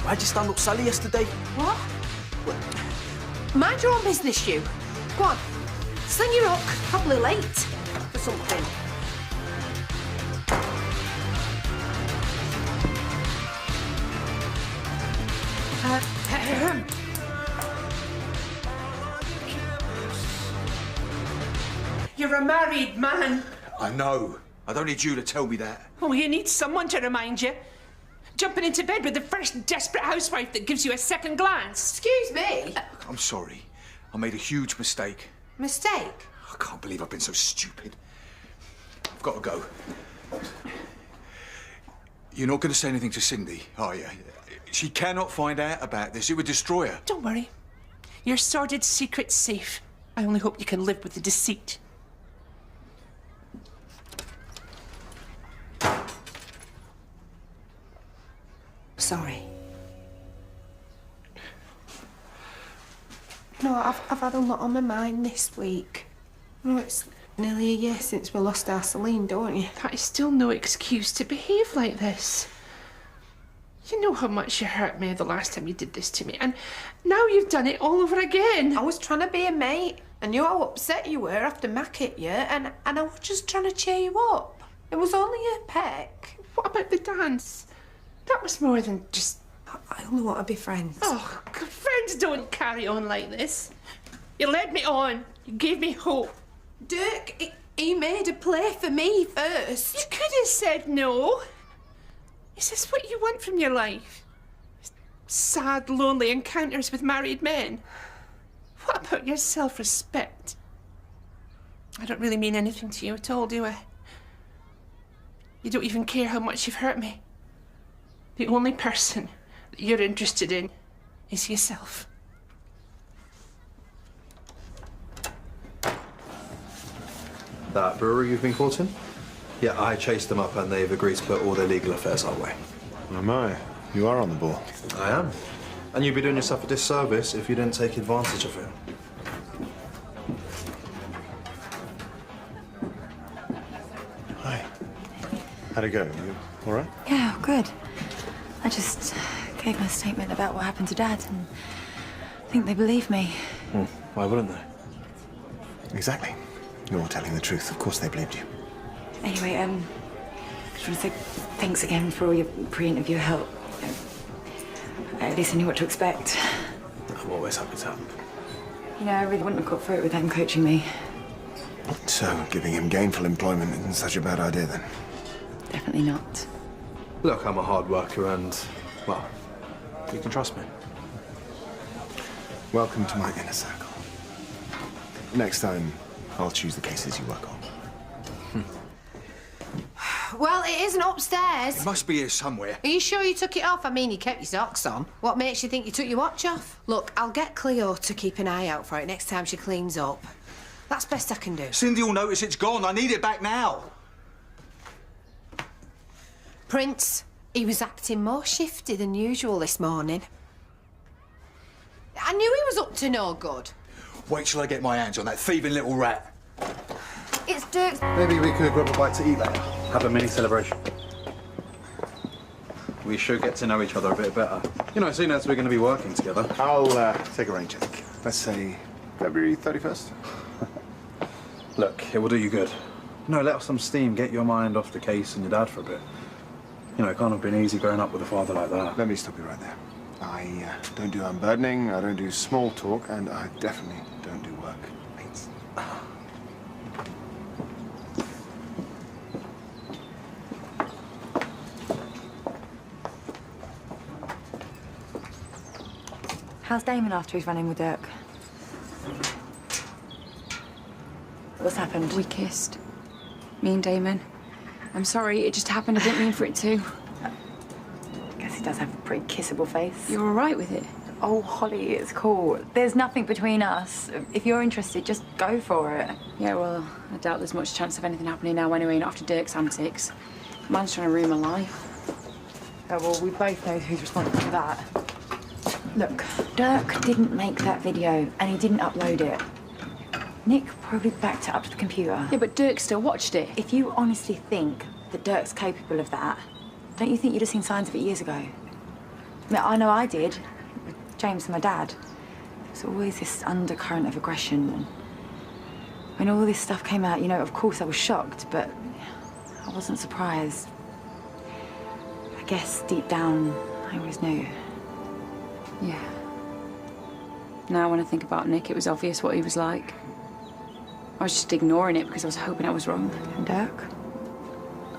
I just done look Sally yesterday. What? Mind your own business, you. Go on. Sling your hook. Probably late for something. You're a married man. I know. I don't need you to tell me that. Oh, you need someone to remind you. Jumping into bed with the first desperate housewife that gives you a second glance. Excuse me. I'm sorry. I made a huge mistake. Mistake? I can't believe I've been so stupid. I've got to go. You're not going to say anything to Cindy, are you? She cannot find out about this. It would destroy her. Don't worry. Your sordid secret's safe. I only hope you can live with the deceit. Sorry. No, I've had a lot on my mind this week. No, it's nearly a year since we lost our Celine, don't you? That is still no excuse to behave like this. You know how much you hurt me the last time you did this to me, and now you've done it all over again. I was trying to be a mate. I knew how upset you were after Mac hit you, and I was just trying to cheer you up. It was only a peck. What about the dance? That was more than just... I only want to be friends. Oh, friends don't carry on like this. You led me on. You gave me hope. Dirk, he made a play for me first. You could have said no. Is this what you want from your life? Sad, lonely encounters with married men? What about your self-respect? I don't really mean anything to you at all, do I? You don't even care how much you've hurt me. The only person that you're interested in is yourself. That brewery you've been caught in? Yeah, I chased them up and they've agreed to put all their legal affairs our way. Oh my, you are on the ball. I am. And you'd be doing yourself a disservice if you didn't take advantage of it. Hi. How'd it go? You all right? Yeah, good. I just gave my statement about what happened to Dad, and I think they believe me. Why wouldn't they? Exactly. You're telling the truth. Of course they believed you. Anyway, just want to say thanks again for all your pre-interview help. At least I knew what to expect. I'm always happy to help. You know, I really wouldn't have got through it with them coaching me. So, giving him gainful employment isn't such a bad idea, then? Definitely not. Look, I'm a hard worker and, well, you can trust me. Welcome to my inner circle. Next time, I'll choose the cases you work on. Well, it isn't upstairs. It must be here somewhere. Are you sure you took it off? I mean, you kept your socks on. What makes you think you took your watch off? Look, I'll get Cleo to keep an eye out for it next time she cleans up. That's best I can do. Cindy will notice it's gone. I need it back now. Prince, he was acting more shifty than usual this morning. I knew he was up to no good. Wait till I get my hands on that thieving little rat. It's Dirk's... Maybe we could grab a bite to eat later. Have a mini celebration. We should get to know each other a bit better. You know, seeing as we're going to be working together. I'll take a rain check. Let's say February 31st. Look, it will do you good. No, let off some steam, get your mind off the case and your dad for a bit. You know, it can't have been easy growing up with a father like that. Let me stop you right there. I don't do unburdening, I don't do small talk, and I definitely don't do work. Thanks. How's Damon after he's running with Dirk? What's happened? We kissed. Me and Damon. I'm sorry, it just happened. I didn't mean for it to. I guess he does have a pretty kissable face. You're all right with it? Oh, Holly, it's cool. There's nothing between us. If you're interested, just go for it. Yeah, well, I doubt there's much chance of anything happening now anyway, not after Dirk's antics. Man's trying to ruin my life. Oh, well, we both know who's responsible for that. Look, Dirk didn't make that video, and he didn't upload it. Nick probably backed it up to the computer. Yeah, but Dirk still watched it. If you honestly think that Dirk's capable of that, don't you think you'd have seen signs of it years ago? mean, I know I did. With James and my dad. There's always this undercurrent of aggression. And when all this stuff came out, you know, of course I was shocked, but I wasn't surprised. I guess deep down, I always knew. Yeah. Now when I think about Nick, it was obvious what he was like. I was just ignoring it because I was hoping I was wrong. And Dirk?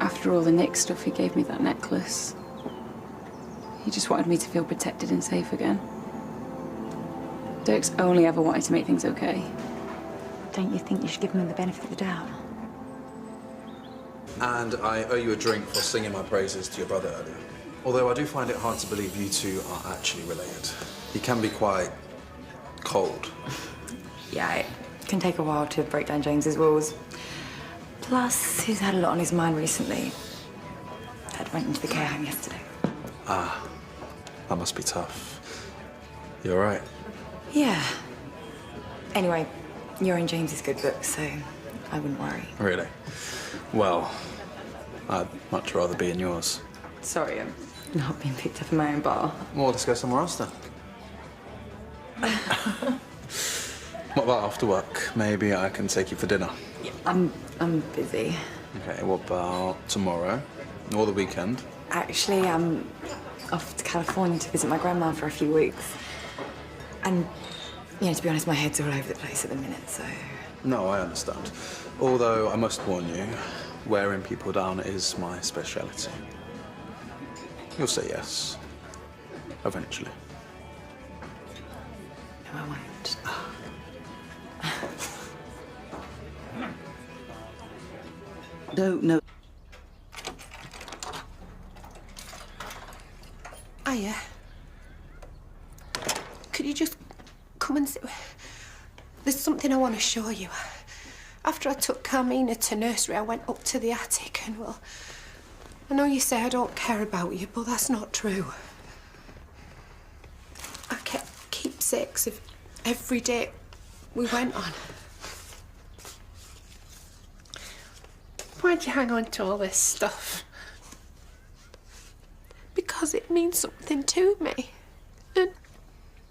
After all the Nick stuff, he gave me that necklace. He just wanted me to feel protected and safe again. Dirk's only ever wanted to make things okay. Don't you think you should give him the benefit of the doubt? And I owe you a drink for singing my praises to your brother earlier. Although I do find it hard to believe you two are actually related. He can be quite cold. Yeah, it can take a while to break down James's walls. Plus, he's had a lot on his mind recently. Dad went into the care home yesterday. Ah, that must be tough. You all right? Yeah. Anyway, you're in James's good books, so I wouldn't worry. Really? Well, I'd much rather be in yours. Sorry, I'm not being picked up in my own bar. Well, let's go somewhere else then. What about after work? Maybe I can take you for dinner. Yeah, I'm busy. Okay, what about tomorrow? Or the weekend? Actually, I'm off to California to visit my grandma for a few weeks. And, you know, to be honest, my head's all over the place at the minute, so... No, I understand. Although, I must warn you, wearing people down is my speciality. You'll say yes. Eventually. No, I won't. No. Hiya. Could you just come and sit? There's something I want to show you. After I took Carmina to nursery, I went up to the attic and, well, I know you say I don't care about you, but that's not true. I kept keepsakes of every day we went on. Why'd you hang on to all this stuff? Because it means something to me. And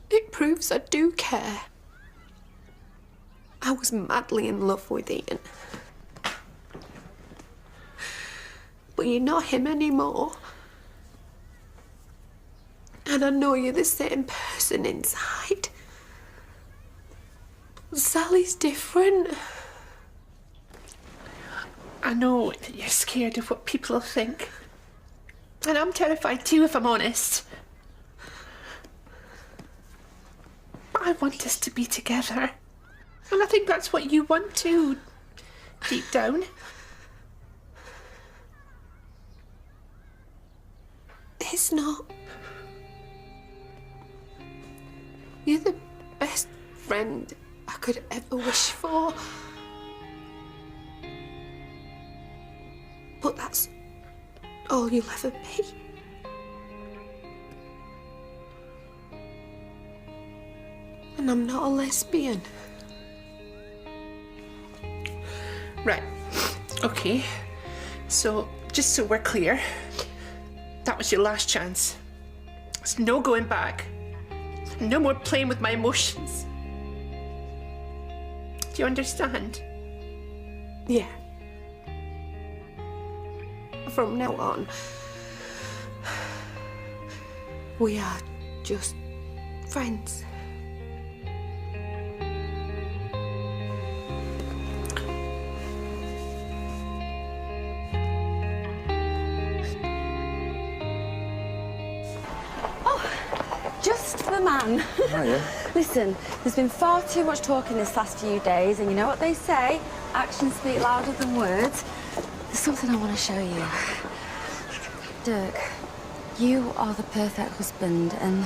it proves I do care. I was madly in love with Ian. But you're not him anymore. And I know you're the same person inside. But Sally's different. I know that you're scared of what people will think. And I'm terrified too, if I'm honest. But I want us to be together. And I think that's what you want too, deep down. It's not. You're the best friend I could ever wish for. But that's all you'll ever be. And I'm not a lesbian. Right. Okay. So, just so we're clear, that was your last chance. There's no going back. No more playing with my emotions. Do you understand? Yeah. From now on, we are just friends. Just the man. Oh, yeah. Listen, there's been far too much talking this last few days, and you know what they say? Actions speak louder than words. There's something I want to show you. Dirk, you are the perfect husband, and,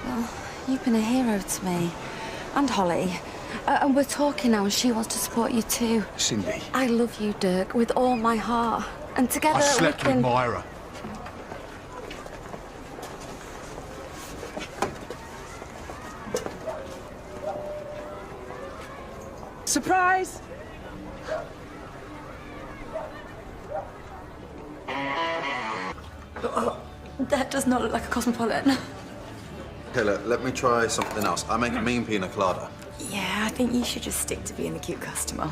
well, you've been a hero to me. And Holly. And we're talking now, and she wants to support you too. Cindy, I love you, Dirk, with all my heart. And together I slept we can... with Myra. Surprise! That does not look like a cosmopolitan. Okay, look, let me try something else. I make a mean pina colada. Yeah, I think you should just stick to being the cute customer.